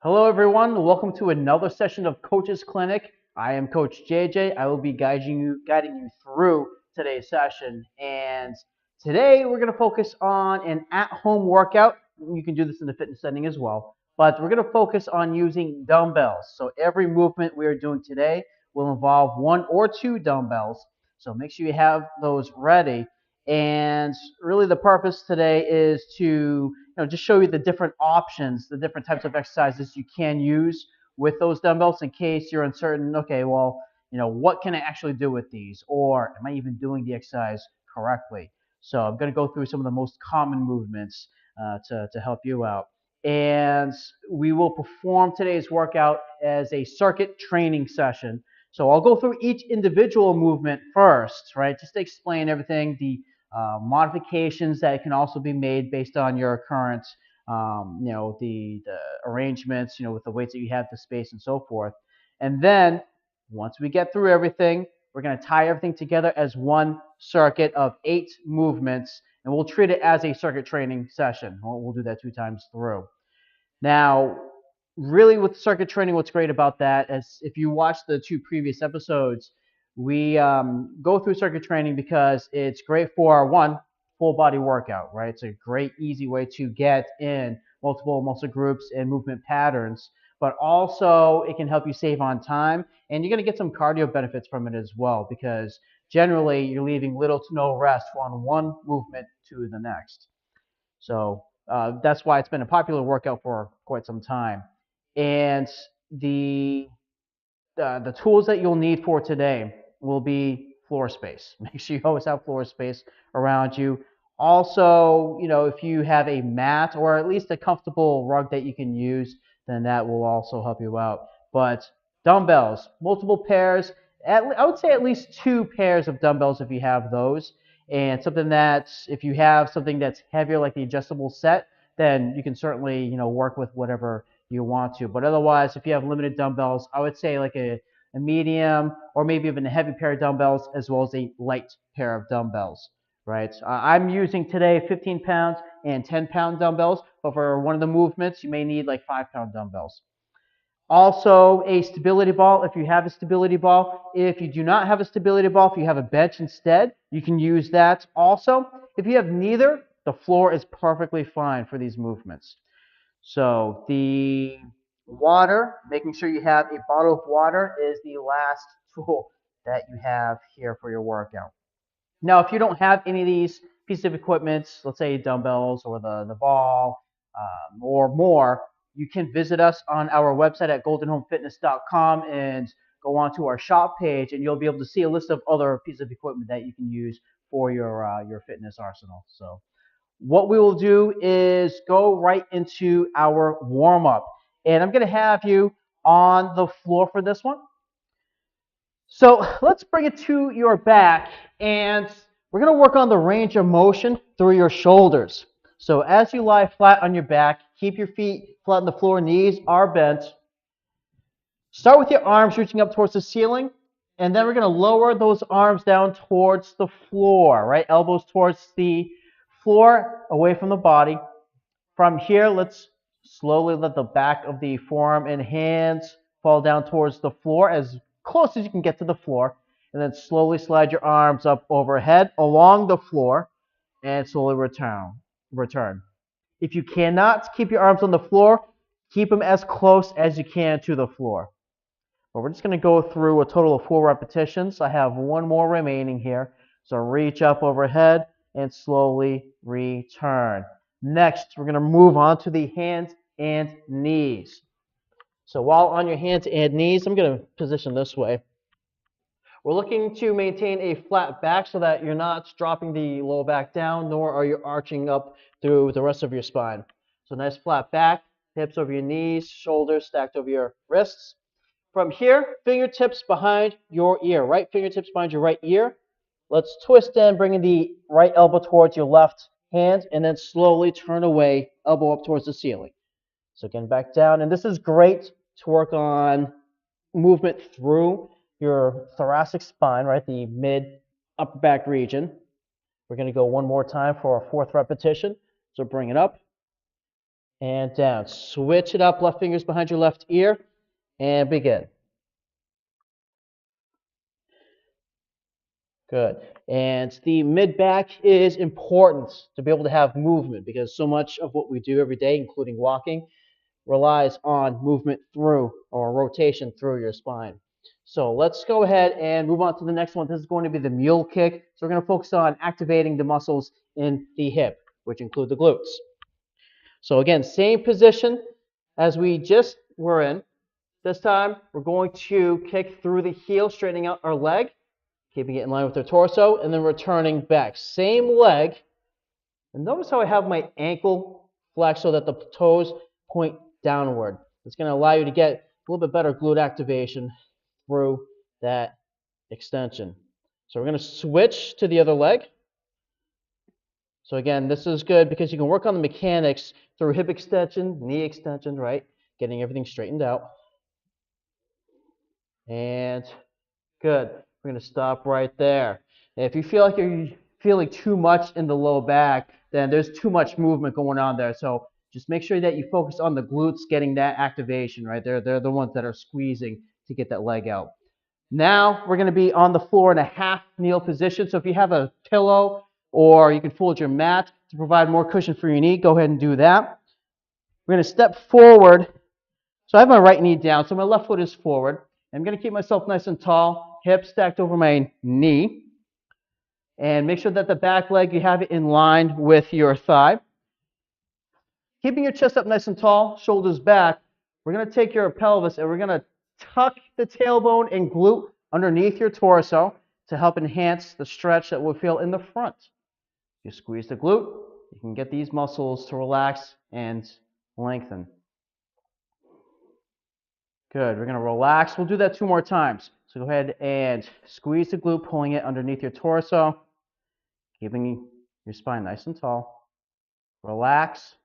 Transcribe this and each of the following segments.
Hello, everyone. Welcome to another session of Coach's Clinic. I am Coach JJ. I will be guiding you through today's session. And today we're going to focus on an at-home workout. You can do this in the fitness setting as well, but we're going to focus on using dumbbells. So every movement we are doing today will involve one or two dumbbells. So make sure you have those ready. And really the purpose today is to just show you the different options, the different types of exercises you can use with those dumbbells in case you're uncertain, okay, well, what can I actually do with these? Or am I even doing the exercise correctly? So I'm going to go through some of the most common movements to help you out. And we will perform today's workout as a circuit training session. So I'll go through each individual movement first, right, just to explain everything, the modifications that can also be made based on your current, the arrangements, with the weights that you have, the space, and so forth. And then once we get through everything, we're going to tie everything together as one circuit of 8 movements, and we'll treat it as a circuit training session. We'll do that 2 times through. Now, really with circuit training, what's great about that is if you watch the 2 previous episodes, we go through circuit training because it's great for one, full body workout, right? It's a great, easy way to get in multiple muscle groups and movement patterns, but also it can help you save on time, and you're going to get some cardio benefits from it as well because generally you're leaving little to no rest from one movement to the next. So that's why it's been a popular workout for quite some time. And the the tools that you'll need for today will be floor space. Make sure you always have floor space around you. Also, if you have a mat or at least a comfortable rug that you can use, then that will also help you out. But dumbbells, multiple pairs. I would say at least 2 pairs of dumbbells if you have those. And something that, if you have something that's heavier like the adjustable set, then you can certainly, work with whatever you want to. But otherwise, if you have limited dumbbells, I would say like a medium or maybe even a heavy pair of dumbbells as well as a light pair of dumbbells, right? I'm using today 15 pounds and 10-pound dumbbells, but for one of the movements, you may need like 5-pound dumbbells. Also, a stability ball if you have a stability ball. If you do not have a stability ball, if you have a bench instead, you can use that also. If you have neither, the floor is perfectly fine for these movements. So the water, making sure you have a bottle of water is the last tool that you have here for your workout. Now, if you don't have any of these pieces of equipment, let's say dumbbells or the ball or more, you can visit us on our website at goldenhomefitness.com and go on to our shop page, and you'll be able to see a list of other pieces of equipment that you can use for your fitness arsenal. So what we will do is go right into our warm-up. And I'm going to have you on the floor for this one. So let's bring it to your back, and we're going to work on the range of motion through your shoulders. So as you lie flat on your back, keep your feet flat on the floor, knees are bent. Start with your arms reaching up towards the ceiling, and then we're going to lower those arms down towards the floor, right? Elbows towards the floor, away from the body. From here, let's slowly let the back of the forearm and hands fall down towards the floor as close as you can get to the floor. And then slowly slide your arms up overhead along the floor and slowly return. If you cannot keep your arms on the floor, keep them as close as you can to the floor. But we're just going to go through a total of 4 repetitions. I have one more remaining here. So reach up overhead and slowly return. Next, we're going to move on to the hands and knees. So while on your hands and knees, I'm going to position this way. We're looking to maintain a flat back so that you're not dropping the lower back down, nor are you arching up through the rest of your spine. So nice flat back, hips over your knees, shoulders stacked over your wrists. From here, fingertips behind your ear, right fingertips behind your right ear. Let's twist in, bringing the right elbow towards your left hand, and then slowly turn away, elbow up towards the ceiling. So again, back down. And this is great to work on movement through your thoracic spine, right, the mid upper back region. We're going to go one more time for our 4th repetition. So bring it up and down. Switch it up, left fingers behind your left ear, and begin. Good. And the mid back is important to be able to have movement because so much of what we do every day, including walking, relies on movement through or rotation through your spine. So let's go ahead and move on to the next one. This is going to be the mule kick. So we're going to focus on activating the muscles in the hip, which include the glutes. So again, same position as we just were in. This time, we're going to kick through the heel, straightening out our leg, keeping it in line with our torso, and then returning back. Same leg. And notice how I have my ankle flexed so that the toes point downward. It's going to allow you to get a little bit better glute activation through that extension. So we're going to switch to the other leg. So again, this is good because you can work on the mechanics through hip extension, knee extension, right? Getting everything straightened out. And good. We're going to stop right there. And if you feel like you're feeling too much in the low back, then there's too much movement going on there. So just make sure that you focus on the glutes getting that activation, right? They're the ones that are squeezing to get that leg out. Now we're going to be on the floor in a half kneel position. So if you have a pillow or you can fold your mat to provide more cushion for your knee, go ahead and do that. We're going to step forward. So I have my right knee down, so my left foot is forward. I'm going to keep myself nice and tall, hips stacked over my knee. And make sure that the back leg, you have it in line with your thigh. Keeping your chest up nice and tall, shoulders back, we're going to take your pelvis and we're going to tuck the tailbone and glute underneath your torso to help enhance the stretch that we'll feel in the front. You squeeze the glute, you can get these muscles to relax and lengthen. Good. We're going to relax. We'll do that 2 more times. So go ahead and squeeze the glute, pulling it underneath your torso, keeping your spine nice and tall. Relax.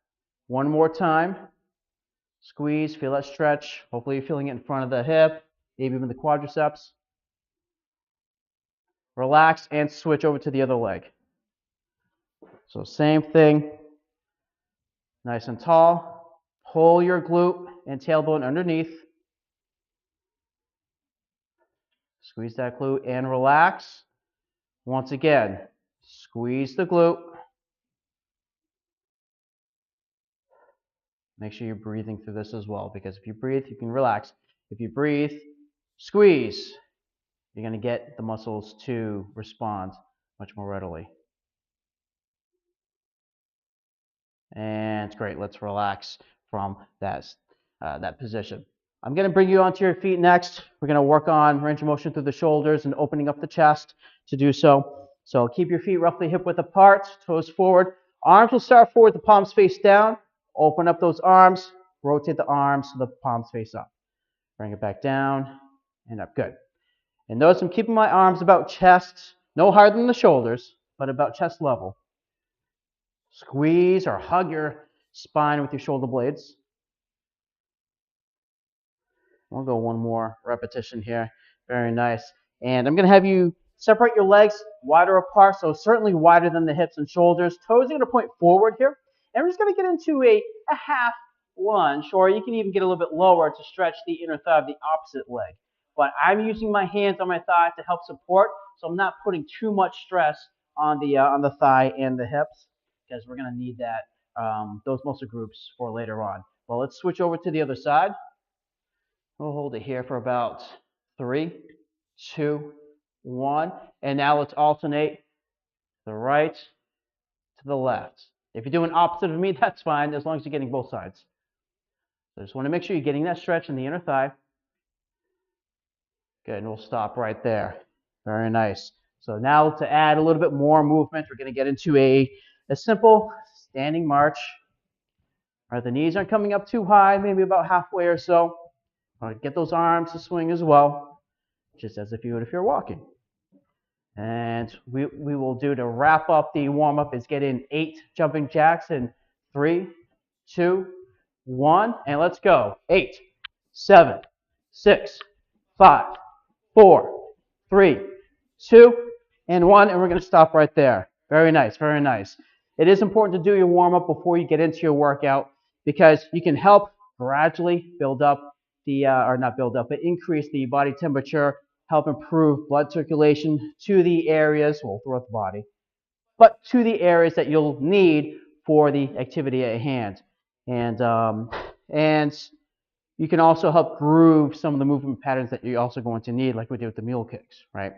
1 more time. Squeeze. Feel that stretch. Hopefully you're feeling it in front of the hip, maybe even the quadriceps. Relax and switch over to the other leg. So same thing. Nice and tall. Pull your glute and tailbone underneath. Squeeze that glute and relax. Once again, squeeze the glute. Make sure you're breathing through this as well, because if you breathe, you can relax. If you breathe, squeeze, you're going to get the muscles to respond much more readily. And it's great. Let's relax from that position. I'm going to bring you onto your feet next. We're going to work on range of motion through the shoulders and opening up the chest to do so. So keep your feet roughly hip width apart, toes forward. Arms will start forward, the palms face down. Open up those arms, rotate the arms so the palms face up. Bring it back down and up. Good. And notice I'm keeping my arms about chest, no higher than the shoulders, but about chest level. Squeeze or hug your spine with your shoulder blades. We'll go 1 more repetition here. Very nice. And I'm going to have you separate your legs wider apart, so certainly wider than the hips and shoulders. Toes are going to point forward here. And we're just going to get into a half lunge, or you can even get a little bit lower to stretch the inner thigh of the opposite leg. But I'm using my hands on my thigh to help support, so I'm not putting too much stress on the thigh and the hips, because we're going to need that those muscle groups for later on. Well, let's switch over to the other side. We'll hold it here for about 3, 2, 1. And now let's alternate the right to the left. If you're doing opposite of me, that's fine, as long as you're getting both sides. So just want to make sure you're getting that stretch in the inner thigh. Good, and we'll stop right there. Very nice. So now to add a little bit more movement, we're going to get into a simple standing march. All right, the knees aren't coming up too high, maybe about halfway or so. All right, get those arms to swing as well, just as if you would if you're walking. And we will do to wrap up the warm-up is get in 8 jumping jacks in 3, 2, 1, and let's go. 8, 7, 6, 5, 4, 3, 2, and 1, and we're going to stop right there. Very nice, very nice. It is important to do your warm-up before you get into your workout. because you can help gradually build up the, or not build up, but increase the body temperature, help improve blood circulation to the areas, well, throughout the body, but to the areas that you'll need for the activity at hand. And you can also help groove some of the movement patterns that you're also going to need, like we did with the mule kicks, right?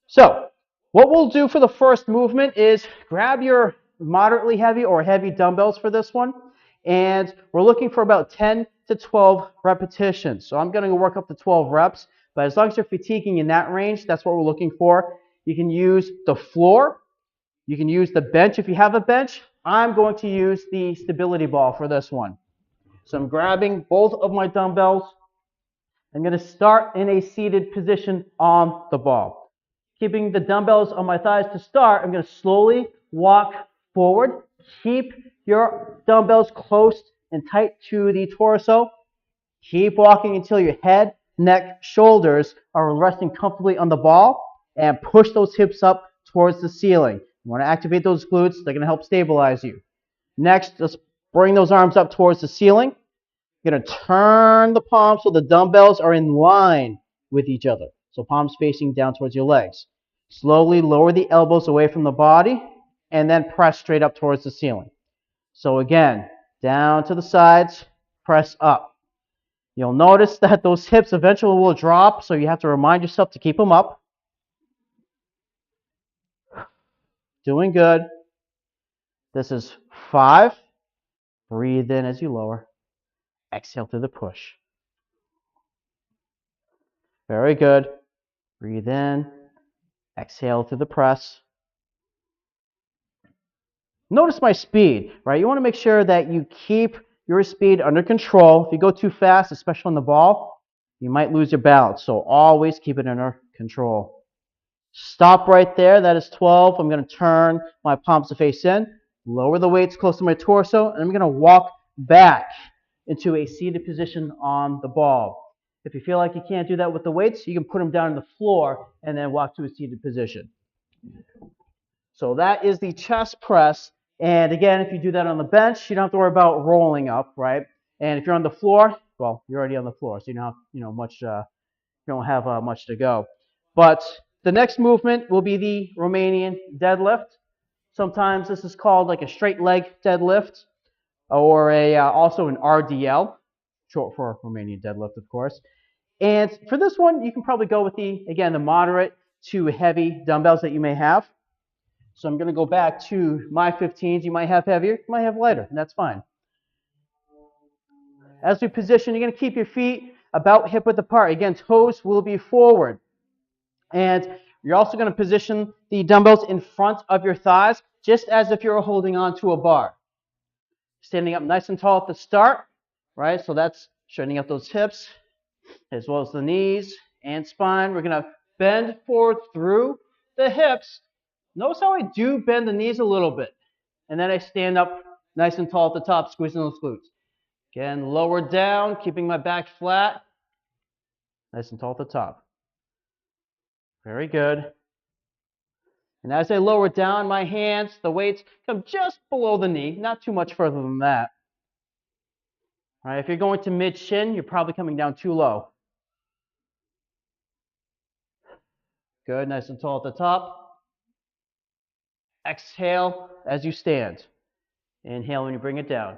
So what we'll do for the first movement is grab your moderately heavy or heavy dumbbells for this one, and we're looking for about 10 to 12 repetitions. So I'm going to work up to 12 reps, but as long as you're fatiguing in that range, that's what we're looking for. You can use the floor. You can use the bench if you have a bench. I'm going to use the stability ball for this one. So I'm grabbing both of my dumbbells. I'm going to start in a seated position on the ball. Keeping the dumbbells on my thighs to start, I'm going to slowly walk forward. Keep your dumbbells close and tight to the torso. Keep walking until your head, neck, shoulders are resting comfortably on the ball, and push those hips up towards the ceiling. You want to activate those glutes. They're going to help stabilize you. Next, let's bring those arms up towards the ceiling. You're going to turn the palms so the dumbbells are in line with each other. So palms facing down towards your legs. Slowly lower the elbows away from the body and then press straight up towards the ceiling. So again, down to the sides, press up. You'll notice that those hips eventually will drop, so you have to remind yourself to keep them up. Doing good. This is 5. Breathe in as you lower. Exhale through the push. Very good. Breathe in. Exhale through the press. Notice my speed, right? You want to make sure that you keep your speed under control. If you go too fast, especially on the ball, you might lose your balance. So always keep it under control. Stop right there. That is 12. I'm going to turn my palms to face in. Lower the weights close to my torso. And I'm going to walk back into a seated position on the ball. If you feel like you can't do that with the weights, you can put them down on the floor and then walk to a seated position. So that is the chest press. And again, if you do that on the bench, you don't have to worry about rolling up, right? And if you're on the floor, well, you're already on the floor, so you don't have, much. You don't have much to go. But the next movement will be the Romanian deadlift. Sometimes this is called like a straight leg deadlift, or also an RDL, short for Romanian deadlift, of course. And for this one, you can probably go with the moderate to heavy dumbbells that you may have. So I'm going to go back to my 15s. You might have heavier, you might have lighter, and that's fine. As we position, you're going to keep your feet about hip width apart. Again, toes will be forward. And you're also going to position the dumbbells in front of your thighs, just as if you're holding on to a bar. Standing up nice and tall at the start, right? So that's straightening up those hips, as well as the knees and spine. We're going to bend forward through the hips. Notice how I do bend the knees a little bit. And then I stand up nice and tall at the top, squeezing those glutes. Again, lower down, keeping my back flat. Nice and tall at the top. Very good. And as I lower down, my hands, the weights come just below the knee, not too much further than that. All right, if you're going to mid-shin, you're probably coming down too low. Good, nice and tall at the top. Exhale as you stand. Inhale when you bring it down.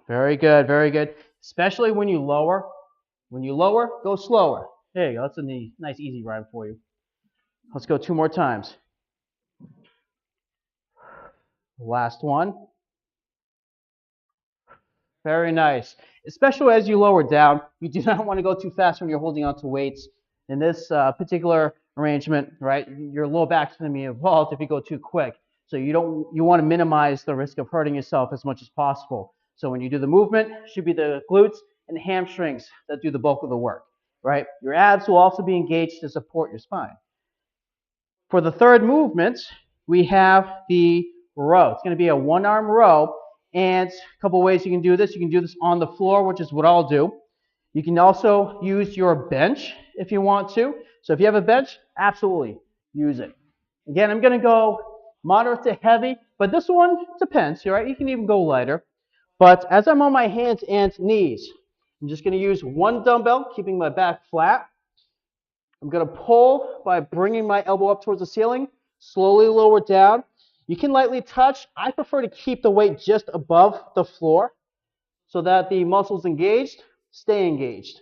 Very good, very good. Especially when you lower. When you lower, go slower. There you go. That's a nice, easy rhyme for you. Let's go 2 more times. Last one. Very nice. Especially as you lower down, you do not want to go too fast when you're holding onto weights. In this particular arrangement, right, your lower back's going to be involved if you go too quick. So you want to minimize the risk of hurting yourself as much as possible. So when you do the movement, it should be the glutes and the hamstrings that do the bulk of the work, right? Your abs will also be engaged to support your spine. For the third movement, we have the row. It's going to be a 1-arm row, and a couple ways you can do this. You can do this on the floor, which is what I'll do. You can also use your bench if you want to. So if you have a bench, absolutely use it. Again, I'm going to go moderate to heavy, but this one depends, right? You can even go lighter. But as I'm on my hands and knees, I'm just going to use one dumbbell, keeping my back flat. I'm going to pull by bringing my elbow up towards the ceiling, slowly lower down. You can lightly touch. I prefer to keep the weight just above the floor so that the muscles engaged stay engaged.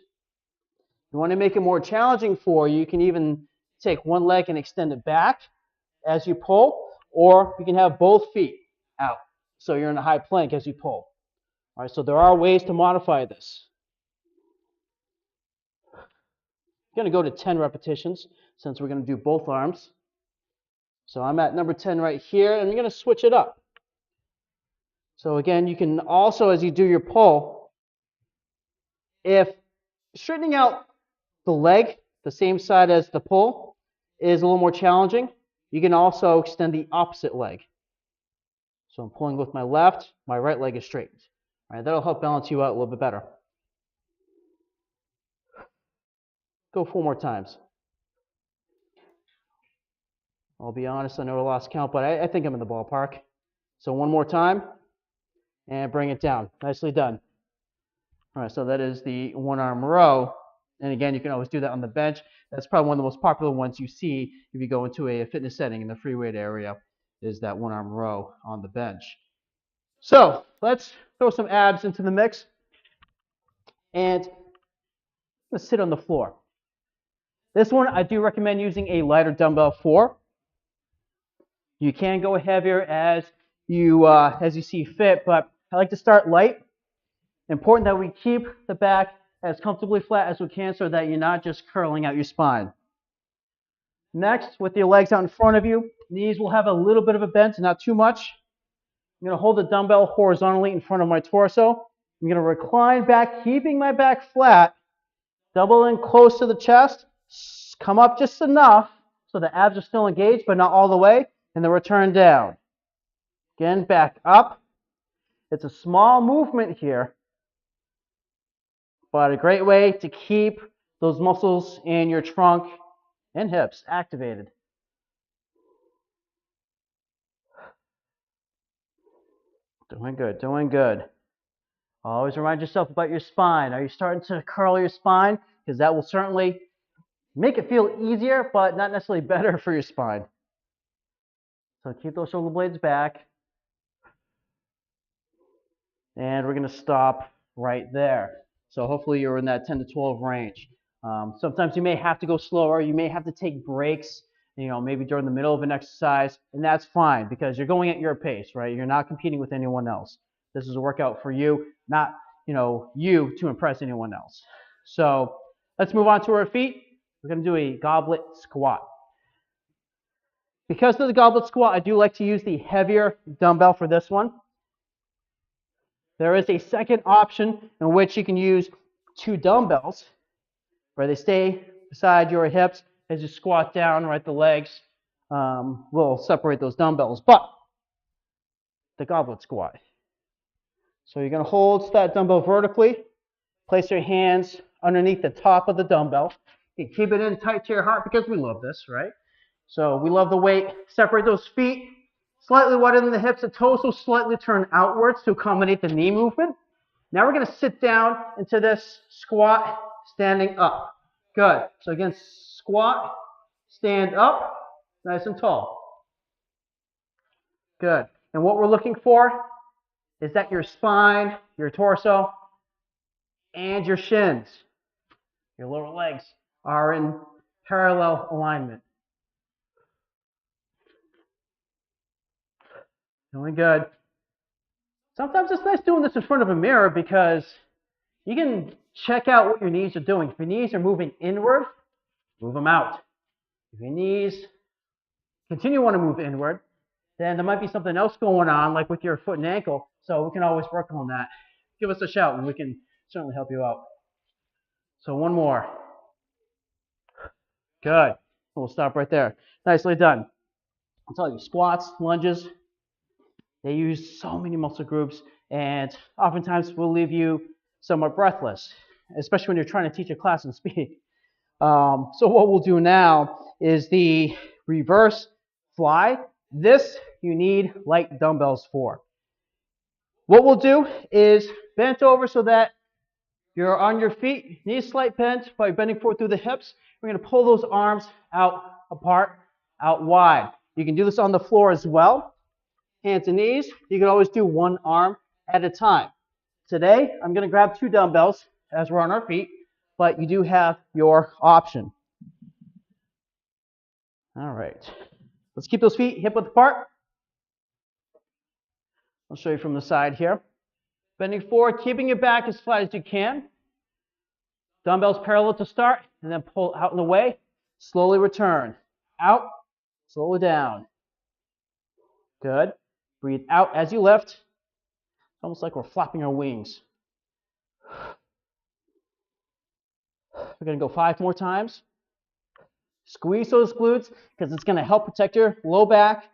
You want to make it more challenging for you, you can even take one leg and extend it back as you pull, or you can have both feet out. So you're in a high plank as you pull. All right, so there are ways to modify this. I'm going to go to 10 repetitions since we're going to do both arms. So I'm at number 10 right here, and I'm going to switch it up. So again, you can also, as you do your pull, if straightening out the leg, the same side as the pull, is a little more challenging, you can also extend the opposite leg. So I'm pulling with my left, my right leg is straightened. All right, that'll help balance you out a little bit better. Go 4 more times. I'll be honest, I know I lost count, but I think I'm in the ballpark. So 1 more time, and bring it down. Nicely done. All right, so that is the 1-arm row. And again, you can always do that on the bench. That's probably one of the most popular ones you see if you go into a fitness setting in the free weight area, is that 1-arm row on the bench. So let's throw some abs into the mix. And let's sit on the floor. This one I do recommend using a lighter dumbbell for. You can go heavier as you see fit, but I like to start light. Important that we keep the back as comfortably flat as we can so that you're not just curling out your spine. Next, with your legs out in front of you, knees will have a little bit of a bend, not too much. I'm going to hold the dumbbell horizontally in front of my torso. I'm going to recline back, keeping my back flat, double in close to the chest, come up just enough so the abs are still engaged, but not all the way, and then return down. Again, back up. It's a small movement here, but a great way to keep those muscles in your trunk and hips activated. Doing good, doing good. Always remind yourself about your spine. Are you starting to curl your spine? Because that will certainly make it feel easier, but not necessarily better for your spine. So keep those shoulder blades back. And we're going to stop right there. So hopefully you're in that 10 to 12 range. Sometimes you may have to go slower. You may have to take breaks, maybe during the middle of an exercise. And that's fine because you're going at your pace, right? You're not competing with anyone else. This is a workout for you, not, you to impress anyone else. So let's move on to our feet. We're going to do a goblet squat. Because of the goblet squat, I do like to use the heavier dumbbell for this one. There is a second option in which you can use 2 dumbbells where they stay beside your hips as you squat down, right? The legs will separate those dumbbells. But the goblet squat. So you're going to hold that dumbbell vertically. Place your hands underneath the top of the dumbbell. You can keep it in tight to your heart because we love this, right? So we love the weight. Separate those feet. Slightly wider than the hips. The toes will slightly turn outwards to accommodate the knee movement. Now we're going to sit down into this squat, standing up. Good. So again, squat, stand up, nice and tall. Good. And what we're looking for is that your spine, your torso, and your shins, your lower legs, are in parallel alignment. Doing good. Sometimes it's nice doing this in front of a mirror because you can check out what your knees are doing. If your knees are moving inward, move them out. If your knees continue to want to move inward, then there might be something else going on, like with your foot and ankle. So we can always work on that. Give us a shout and we can certainly help you out. So 1 more. Good. We'll stop right there. Nicely done. I'll tell you, squats, lunges, they use so many muscle groups, and oftentimes will leave you somewhat breathless, especially when you're trying to teach a class and speak. So what we'll do now is the reverse fly. This you need light dumbbells for. What we'll do is bent over so that you're on your feet, knees slight bent by bending forward through the hips. We're going to pull those arms out apart, out wide. You can do this on the floor as well. Hands and knees. You can always do one arm at a time. Today, I'm going to grab 2 dumbbells as we're on our feet, but you do have your option. All right. Let's keep those feet hip width apart. I'll show you from the side here. Bending forward, keeping your back as flat as you can. Dumbbells parallel to start, and then pull out and away. Slowly return. Out, slowly down. Good. Breathe out as you lift. It's almost like we're flapping our wings. We're going to go 5 more times. Squeeze those glutes because it's going to help protect your low back.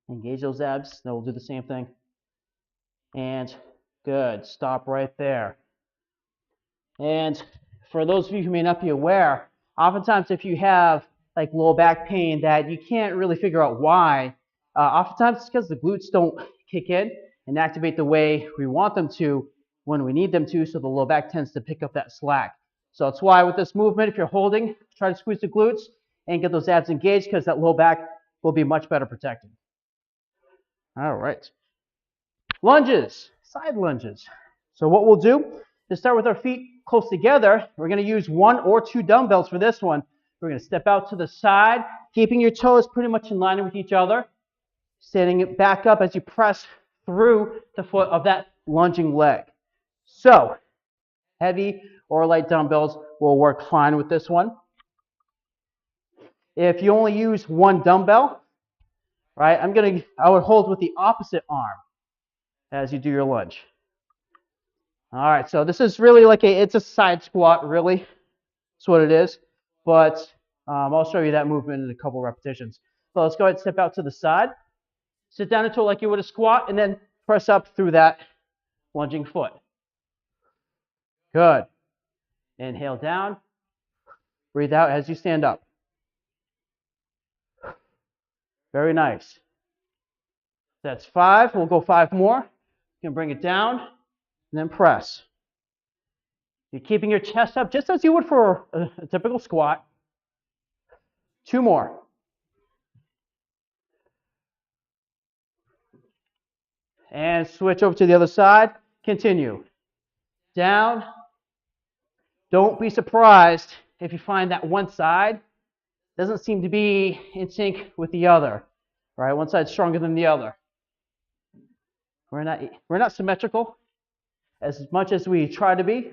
Engage those abs. Then we'll do the same thing. And good. Stop right there. And for those of you who may not be aware, oftentimes if you have like low back pain that you can't really figure out why, oftentimes it's because the glutes don't kick in and activate the way we want them to when we need them to, so the low back tends to pick up that slack. So that's why with this movement, if you're holding, try to squeeze the glutes and get those abs engaged because that low back will be much better protected. All right. Lunges, side lunges. So what we'll do is start with our feet close together. We're going to use 1 or 2 dumbbells for this one. We're going to step out to the side, keeping your toes pretty much in line with each other. Standing it back up as you press through the foot of that lunging leg. So, heavy or light dumbbells will work fine with this one. If you only use 1 dumbbell, right, I would hold with the opposite arm as you do your lunge. All right, so this is really like it's a side squat, really. That's what it is. But I'll show you that movement in a couple repetitions. So let's go ahead and step out to the side. Sit down into it like you would a squat, and then press up through that lunging foot. Good. Inhale down. Breathe out as you stand up. Very nice. That's 5. We'll go 5 more. You can bring it down, and then press. You're keeping your chest up just as you would for a typical squat. 2 more. And switch over to the other side. Continue. Down. Don't be surprised if you find that one side doesn't seem to be in sync with the other. Right? One side's stronger than the other. We're not symmetrical as much as we try to be.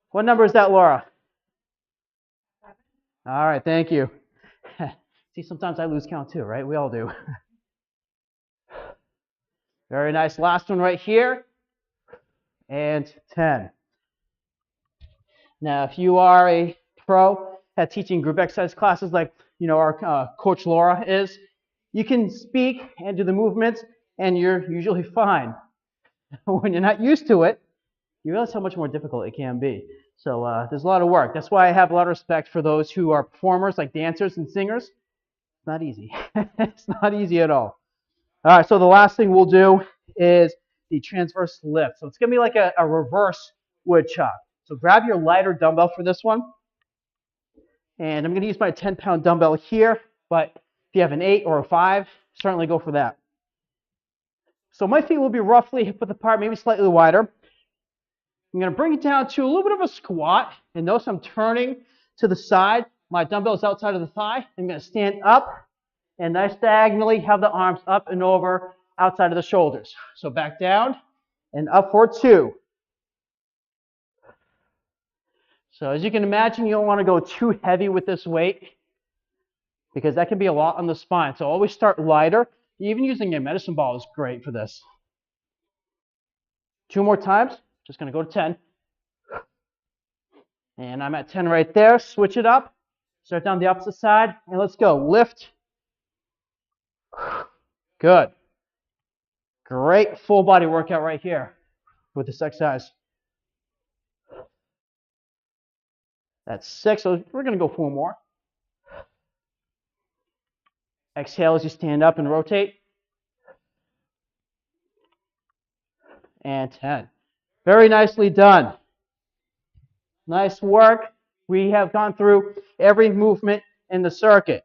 What number is that, Laura? All right, thank you. See, sometimes I lose count too, right? We all do. Very nice. Last one right here. And 10. Now, if you are a pro at teaching group exercise classes like our coach Laura is, you can speak and do the movements, and you're usually fine. When you're not used to it, you realize how much more difficult it can be. So there's a lot of work. That's why I have a lot of respect for those who are performers, like dancers and singers. It's not easy. It's not easy at all. All right, so the last thing we'll do is the transverse lift. So it's going to be like a reverse wood chop. So grab your lighter dumbbell for this one. And I'm going to use my 10-pound dumbbell here, but if you have an 8 or a 5, certainly go for that. So my feet will be roughly hip width apart, maybe slightly wider. I'm going to bring it down to a little bit of a squat. And notice I'm turning to the side. My dumbbell is outside of the thigh. I'm going to stand up and nice diagonally have the arms up and over outside of the shoulders. So back down and up for 2. So as you can imagine, you don't want to go too heavy with this weight because that can be a lot on the spine. So always start lighter. Even using a medicine ball is great for this. 2 more times. Just going to go to 10. And I'm at 10 right there. Switch it up. Start down the opposite side. And let's go. Lift. Good. Great full body workout right here with this exercise. That's 6. So we're going to go 4 more. Exhale as you stand up and rotate. And 10. Very nicely done. Nice work. We have gone through every movement in the circuit.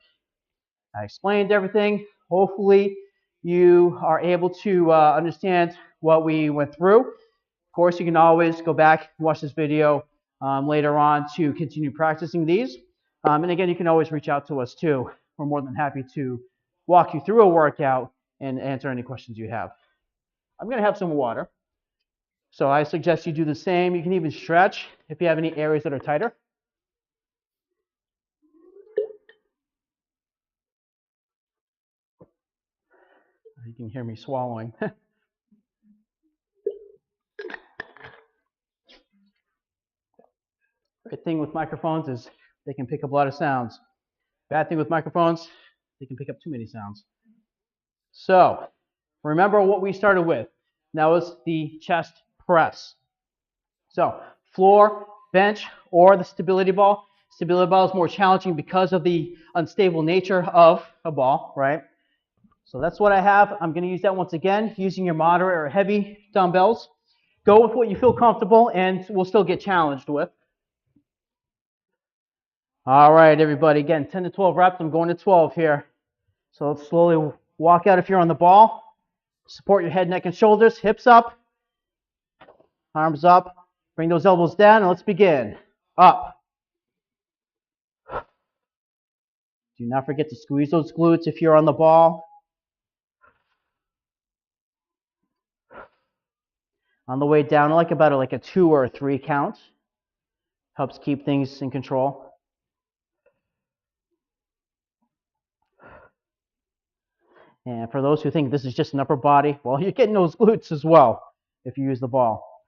I explained everything. Hopefully you are able to understand what we went through. Of course, you can always go back and watch this video later on to continue practicing these. And again, you can always reach out to us too. We're more than happy to walk you through a workout and answer any questions you have. I'm going to have some water. So I suggest you do the same. You can even stretch if you have any areas that are tighter. You can hear me swallowing. Good thing with microphones is they can pick up a lot of sounds. Bad thing with microphones, they can pick up too many sounds. So remember what we started with. That was the chest press. So floor, bench, or the stability ball. Stability ball is more challenging because of the unstable nature of a ball, right? So that's what I have. I'm going to use that once again, using your moderate or heavy dumbbells. Go with what you feel comfortable and we'll still get challenged with. All right, everybody. Again, 10 to 12 reps. I'm going to 12 here. So let's slowly walk out if you're on the ball. Support your head, neck, and shoulders. Hips up. Arms up. Bring those elbows down and let's begin. Up. Do not forget to squeeze those glutes if you're on the ball. On the way down, I like about a 2 or a 3 count. Helps keep things in control. And for those who think this is just an upper body, well, you're getting those glutes as well if you use the ball.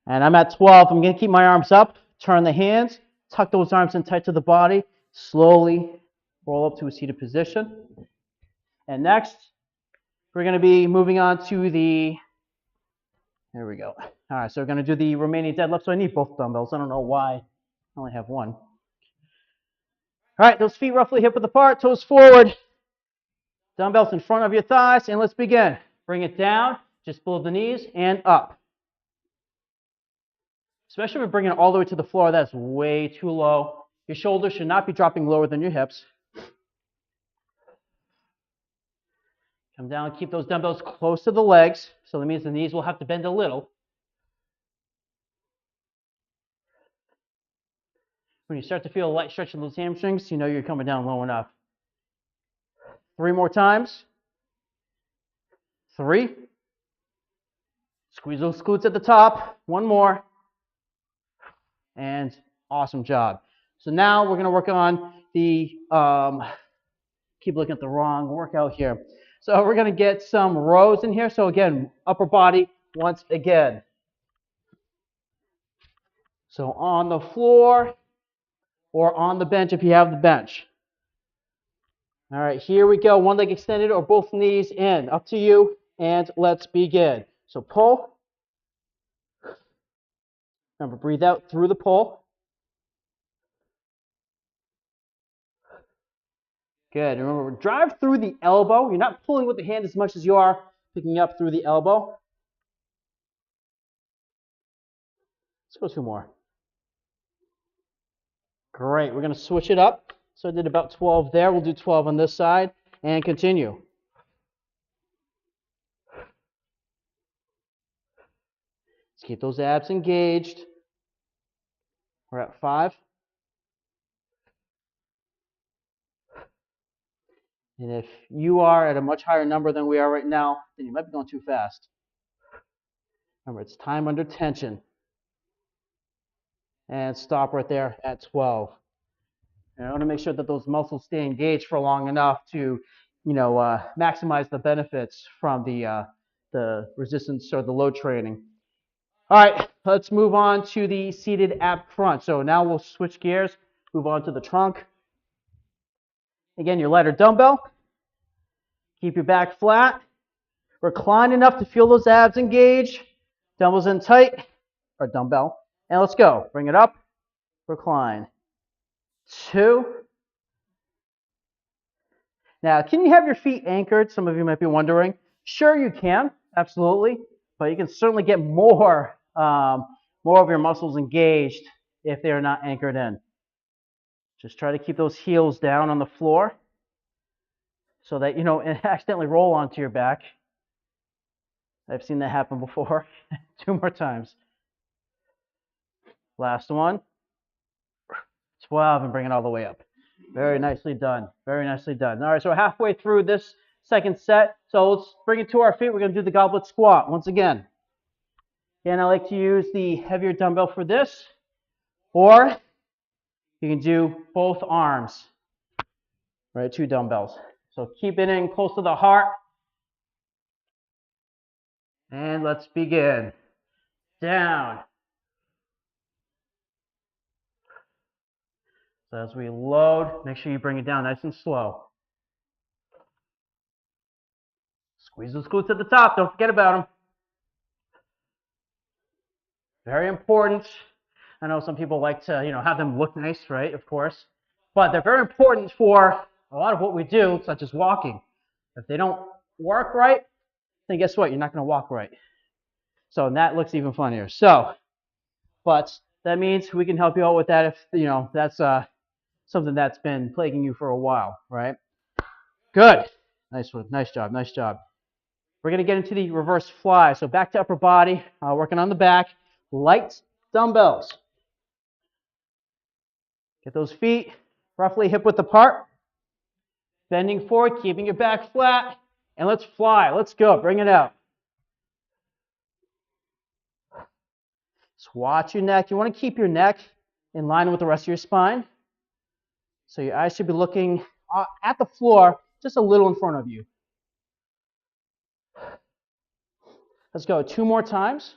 And I'm at 12. I'm going to keep my arms up, turn the hands, tuck those arms in tight to the body, slowly roll up to a seated position. And next, we're going to be moving on to the, there we go. All right, so we're going to do the Romanian deadlift. So I need both dumbbells. I don't know why I only have one. All right, those feet roughly hip width apart, toes forward. Dumbbells in front of your thighs, and let's begin. Bring it down, just below the knees, and up. Especially if you're bringing it all the way to the floor, that's way too low. Your shoulders should not be dropping lower than your hips. Come down, keep those dumbbells close to the legs, so that means the knees will have to bend a little. When you start to feel a light stretch in those hamstrings, you know you're coming down low enough. 3 more times. 3. Squeeze those glutes at the top. 1 more. And awesome job. So now we're going to work on the, keep looking at the wrong workout here. So we're going to get some rows in here. So again, upper body once again. So on the floor or on the bench if you have the bench. All right, here we go. One leg extended or both knees in. Up to you. And let's begin. So pull. Remember, breathe out through the pull. Good. Remember, drive through the elbow. You're not pulling with the hand as much as you are picking up through the elbow. Let's go 2 more. Great. We're going to switch it up. So I did about 12 there. We'll do 12 on this side and continue. Let's keep those abs engaged. We're at 5. And if you are at a much higher number than we are right now, then you might be going too fast. Remember, it's time under tension. And stop right there at 12. And I want to make sure that those muscles stay engaged for long enough to, maximize the benefits from the resistance or the load training. All right, let's move on to the seated ab crunch. So now we'll switch gears, move on to the trunk. Again, your lighter dumbbell. Keep your back flat. Recline enough to feel those abs engage. Dumbbells in tight, or dumbbell. And let's go. Bring it up. Recline. 2. Now, can you have your feet anchored? Some of you might be wondering. Sure, you can, absolutely, but you can certainly get more of your muscles engaged if they are not anchored in. Just try to keep those heels down on the floor so that you don't accidentally roll onto your back. I've seen that happen before. 2 more times. Last one. 12 and bring it all the way up. Very nicely done. Very nicely done. All right, so we're halfway through this second set. So let's bring it to our feet. We're going to do the goblet squat once again. And I like to use the heavier dumbbell for this, or you can do both arms, right? 2 dumbbells. So keep it in close to the heart. And let's begin. Down. So as we load, make sure you bring it down nice and slow. Squeeze those glutes at the top. Don't forget about them. Very important. I know some people like to, have them look nice, right? Of course. But they're very important for a lot of what we do, such as walking. If they don't work right, then guess what? You're not going to walk right. So that looks even funnier. But that means we can help you out with that if, that's something that's been plaguing you for a while, right? Good. Nice one. Nice job. Nice job. We're going to get into the reverse fly. So back to upper body, working on the back. Light dumbbells. Get those feet roughly hip width apart. Bending forward, keeping your back flat. And let's fly. Let's go. Bring it out. Just watch your neck. You want to keep your neck in line with the rest of your spine. So your eyes should be looking at the floor just a little in front of you. Let's go 2 more times.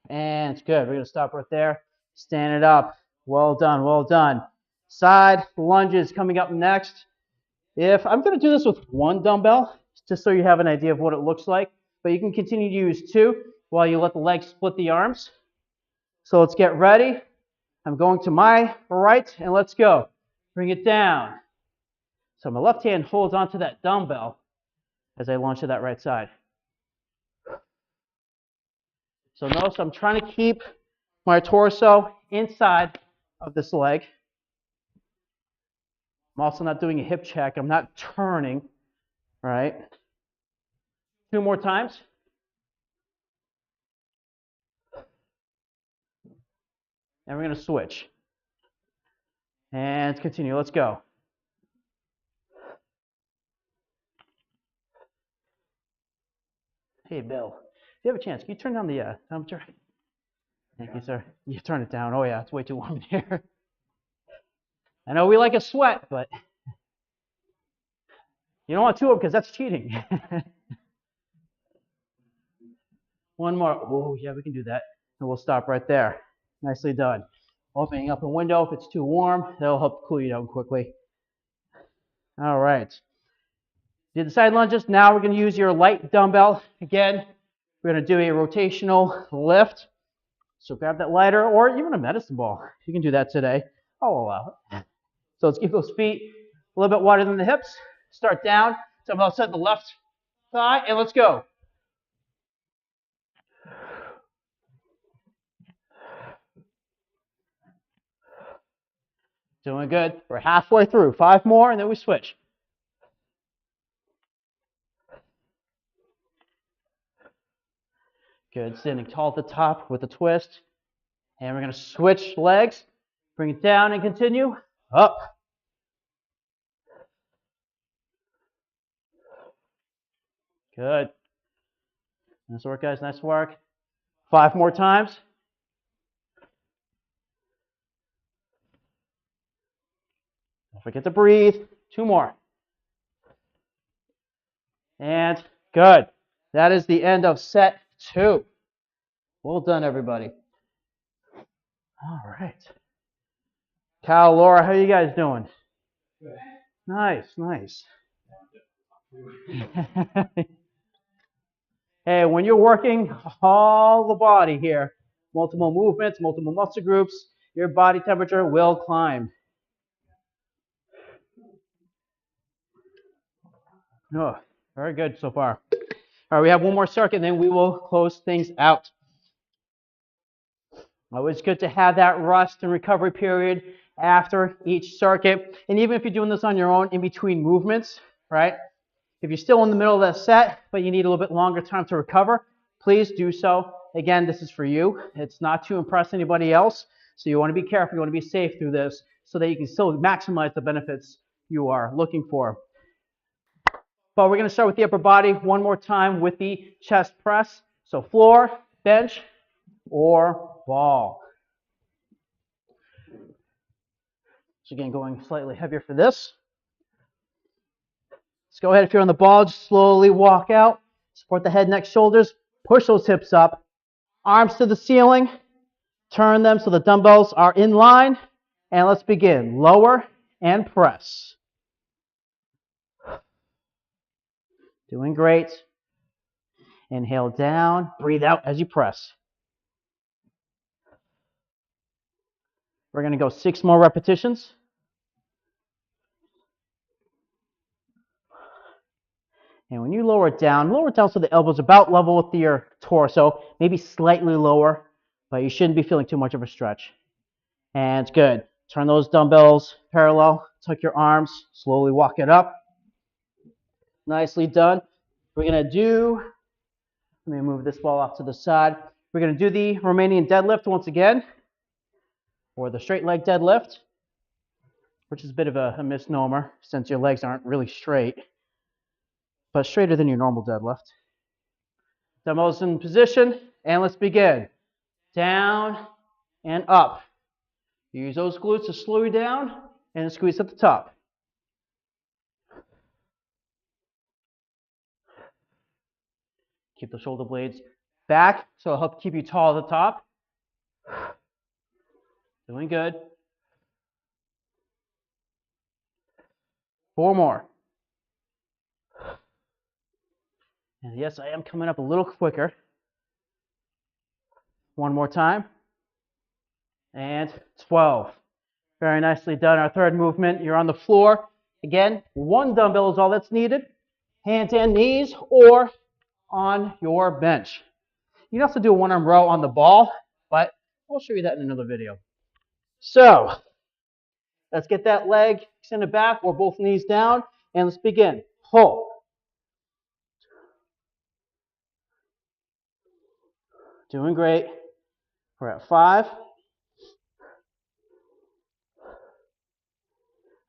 And it's good. We're going to stop right there. Stand it up. Well done. Well done. Side lunges coming up next. I'm going to do this with 1 dumbbell, just so you have an idea of what it looks like. But you can continue to use 2 while you let the legs split the arms. So let's get ready. I'm going to my right, and let's go. Bring it down. So my left hand holds onto that dumbbell as I launch to that right side. So notice I'm trying to keep my torso inside of this leg. I'm also not doing a hip check. I'm not turning, right? 2 more times. And we're going to switch. And continue. Let's go. Hey, Bill, if you have a chance, can you turn down the temperature? Thank you, sir. You turn it down. Oh, yeah, it's way too warm in here. I know we like a sweat, but you don't want 2 of them because that's cheating. 1 more. Oh, yeah, we can do that. And we'll stop right there. Nicely done. Opening up a window if it's too warm. That'll help cool you down quickly. All right. Did the side lunges. Now we're going to use your light dumbbell. Again, we're going to do a rotational lift. So grab that lighter or even a medicine ball. You can do that today. I'll allow it. So let's keep those feet a little bit wider than the hips. Start down. So I'm outside the left thigh, and let's go. Doing good. We're halfway through. 5 more, and then we switch. Good. Standing tall at the top with a twist. And we're going to switch legs. Bring it down and continue. Up. Good. Nice work, guys. Nice work. 5 more times. Don't forget to breathe. 2 more. And good. That is the end of set 2. Well done, everybody. All right. Kyle, Laura, how are you guys doing? Good. Nice, nice. Hey, when you're working all the body here, multiple movements, multiple muscle groups, your body temperature will climb. Oh, very good so far. All right, we have one more circuit, and then we will close things out. Always good to have that rest and recovery period after each circuit. And even if you're doing this on your own in between movements, right? If you're still in the middle of that set, but you need a little bit longer time to recover, please do so. Again, this is for you. It's not to impress anybody else. So you want to be careful. You want to be safe through this so that you can still maximize the benefits you are looking for. But we're going to start with the upper body one more time with the chest press. So floor, bench, or ball. So again, going slightly heavier for this. Let's go ahead. If you're on the ball, just slowly walk out. Support the head, neck, shoulders. Push those hips up. Arms to the ceiling. Turn them so the dumbbells are in line. And let's begin. Lower and press. Doing great. Inhale down. Breathe out as you press. We're going to go 6 more repetitions. And when you lower it down so the elbow's about level with your torso, maybe slightly lower, but you shouldn't be feeling too much of a stretch. And it's good. Turn those dumbbells parallel, tuck your arms, slowly walk it up. Nicely done. We're going to do, let me move this ball off to the side. We're going to do the Romanian deadlift once again, or the straight leg deadlift, which is a bit of a misnomer since your legs aren't really straight, but straighter than your normal deadlift. Dumbbells in position, and let's begin. Down and up. Use those glutes to slow you down and squeeze at the top. Keep the shoulder blades back, so it'll help keep you tall at the top. Doing good. 4 more. And yes, I am coming up a little quicker. 1 more time. And 12. Very nicely done. Our third movement, you're on the floor. Again, 1 dumbbell is all that's needed. Hands and knees or on your bench. You can also do a 1-arm row on the ball, but I'll show you that in another video. So, let's get that leg extended back or both knees down, and let's begin. Hold. Doing great. We're at 5.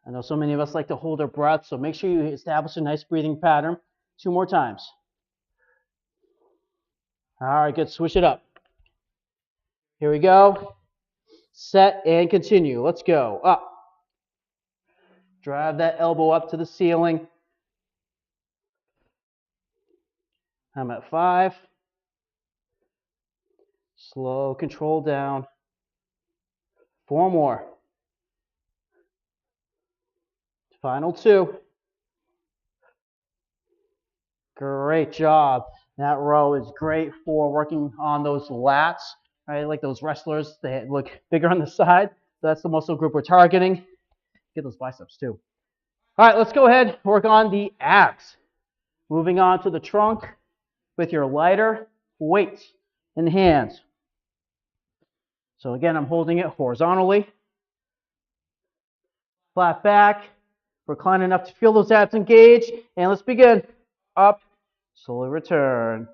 I know so many of us like to hold our breath, so make sure you establish a nice breathing pattern. 2 more times. All right, good. Switch it up. Here we go. Set and continue. Let's go. Up. Drive that elbow up to the ceiling. I'm at 5. Slow control down. 4 more. Final 2. Great job. That row is great for working on those lats, right? Like those wrestlers, they look bigger on the side. So that's the muscle group we're targeting. Get those biceps too. All right, let's go ahead, work on the abs. Moving on to the trunk with your lighter weight in the hands. So again, I'm holding it horizontally. Flat back. Recline enough to feel those abs engage. And let's begin. Up. Slowly return.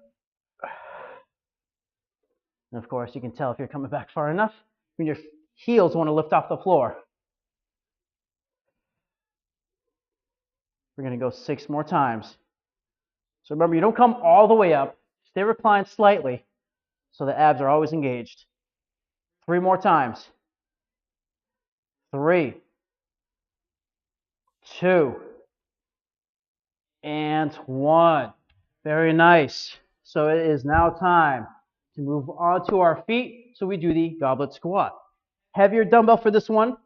And of course, you can tell if you're coming back far enough when your heels want to lift off the floor. We're going to go 6 more times. So remember, you don't come all the way up. Stay reclined slightly so the abs are always engaged. 3 more times. 3, 2, and 1. Very nice. So it is now time to move on to our feet. So we do the goblet squat. Heavier dumbbell for this one.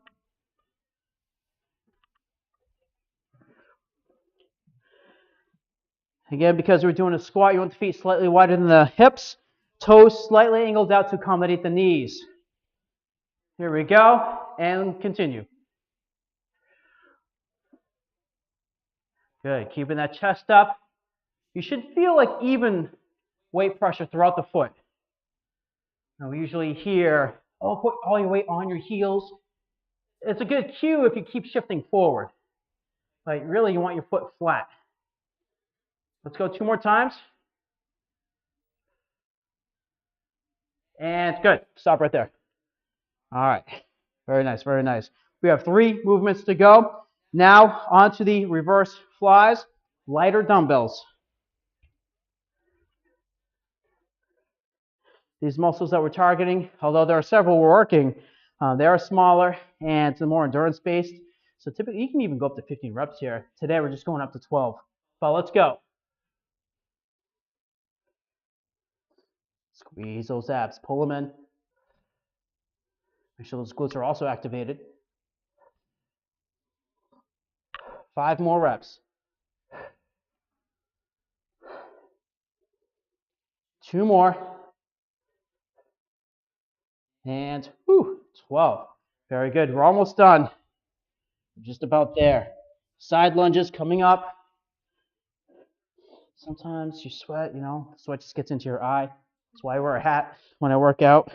Again, because we're doing a squat, you want the feet slightly wider than the hips. Toes slightly angled out to accommodate the knees. Here we go, and continue. Good. Keeping that chest up. You should feel like even weight pressure throughout the foot. Now, we usually hear, oh, put all your weight on your heels. It's a good cue if you keep shifting forward. Like, really, you want your foot flat. Let's go 2 more times. And good. Stop right there. All right. Very nice, very nice. We have 3 movements to go. Now, onto the reverse flies, lighter dumbbells. These muscles that we're targeting, although there are several we're working, they are smaller and it's more endurance-based. So typically, you can even go up to 15 reps here. Today, we're just going up to 12. But let's go. Squeeze those abs. Pull them in. Make sure those glutes are also activated. 5 more reps. 2 more. And 12. Very good. We're almost done. We're just about there. Side lunges coming up. Sometimes you sweat, sweat just gets into your eye. That's why I wear a hat when I work out.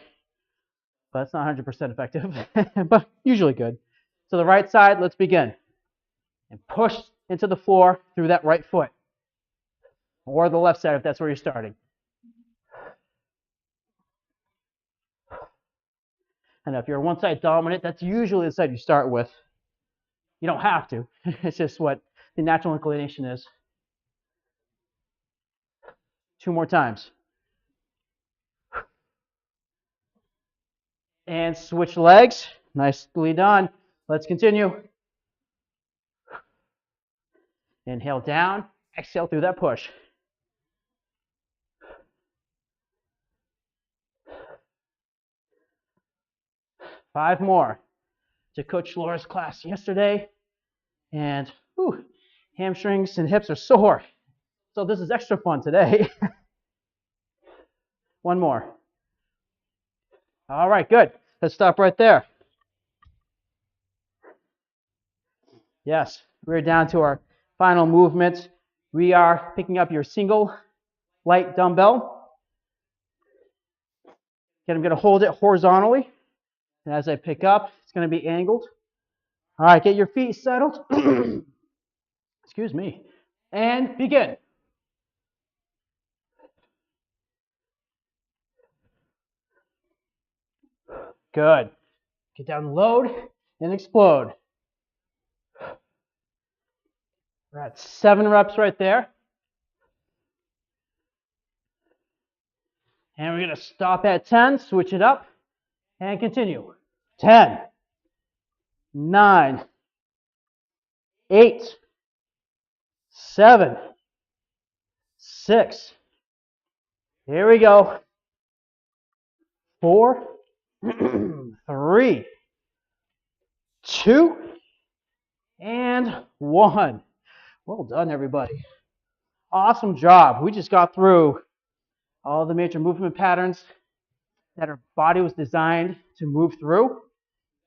But it's not 100% effective, but usually good. So the right side, let's begin. And push into the floor through that right foot. Or the left side if that's where you're starting. And if you're one side dominant, that's usually the side you start with. You don't have to. It's just what the natural inclination is. 2 more times. And switch legs. Nicely done. Let's continue. Inhale down. Exhale through that push. Five more. To Coach Laura's class yesterday. And hamstrings and hips are sore. So this is extra fun today. 1 more. All right, good. Let's stop right there. Yes, we're down to our final movement. We are picking up your single light dumbbell. Again, I'm going to hold it horizontally. And as I pick up, it's going to be angled. All right, get your feet settled. Excuse me. And begin. Good. Get down, load, and explode. We're at 7 reps right there. And we're going to stop at 10, switch it up, and continue. 10, 9, 8, 7, 6. Here we go. 4, 3, 2, and 1. Well done, everybody. Awesome job. We just got through all the major movement patterns that our body was designed to move through.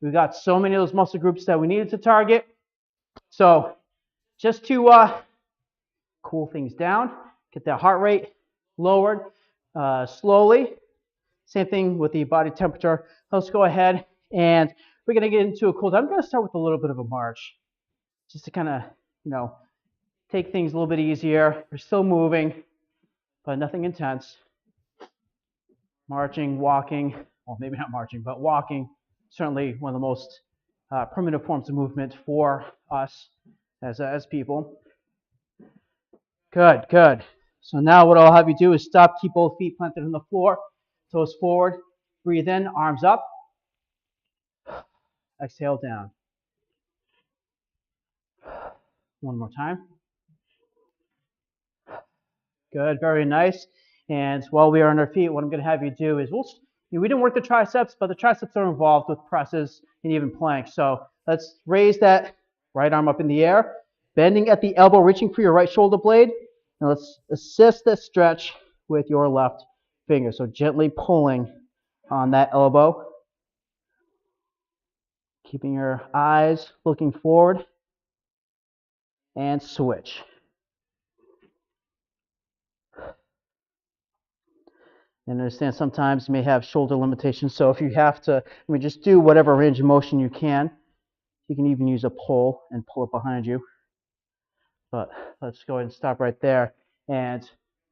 We got so many of those muscle groups that we needed to target. So just to cool things down, get that heart rate lowered slowly. Same thing with the body temperature. Let's go ahead and we're going to get into a cool down. I'm going to start with a little bit of a march just to kind of, take things a little bit easier. We're still moving, but nothing intense. Marching, walking, well, maybe not marching, but walking, certainly one of the most primitive forms of movement for us as people. Good, good. So now what I'll have you do is stop, keep both feet planted on the floor, toes forward, breathe in, arms up, exhale down. 1 more time. Good, very nice. And while we are on our feet, what I'm going to have you do is we didn't work the triceps, but the triceps are involved with presses and even planks. So let's raise that right arm up in the air, bending at the elbow, reaching for your right shoulder blade. And let's assist this stretch with your left finger. So gently pulling on that elbow. Keeping your eyes looking forward. And switch. And understand sometimes you may have shoulder limitations. So if you have to, just do whatever range of motion you can. You can even use a pole and pull it behind you. But let's go ahead and stop right there. And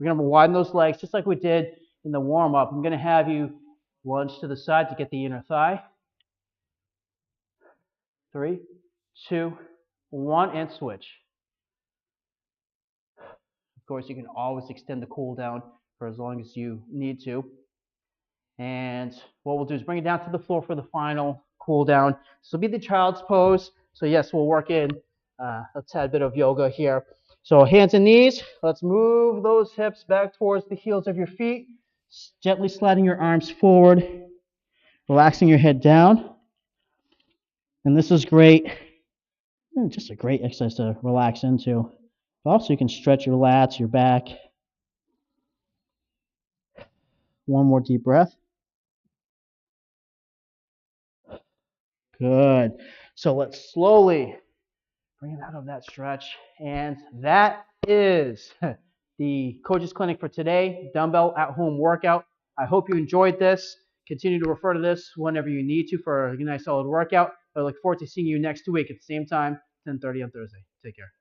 we're going to widen those legs just like we did in the warm-up. I'm going to have you lunge to the side to get the inner thigh. 3, 2, 1, and switch. Of course, you can always extend the cool down for as long as you need to. And what we'll do is bring it down to the floor for the final cool down. This will be the child's pose. So yes, we'll work in a tad bit of yoga here. So hands and knees. Let's move those hips back towards the heels of your feet. Gently sliding your arms forward. Relaxing your head down. And this is great. Just a great exercise to relax into. Also, you can stretch your lats, your back. One more deep breath. Good. So let's slowly bring it out of that stretch. And that is the Coach's Clinic for today, dumbbell at-home workout. I hope you enjoyed this. Continue to refer to this whenever you need to for a nice solid workout. I look forward to seeing you next week at the same time, 10:30 on Thursday. Take care.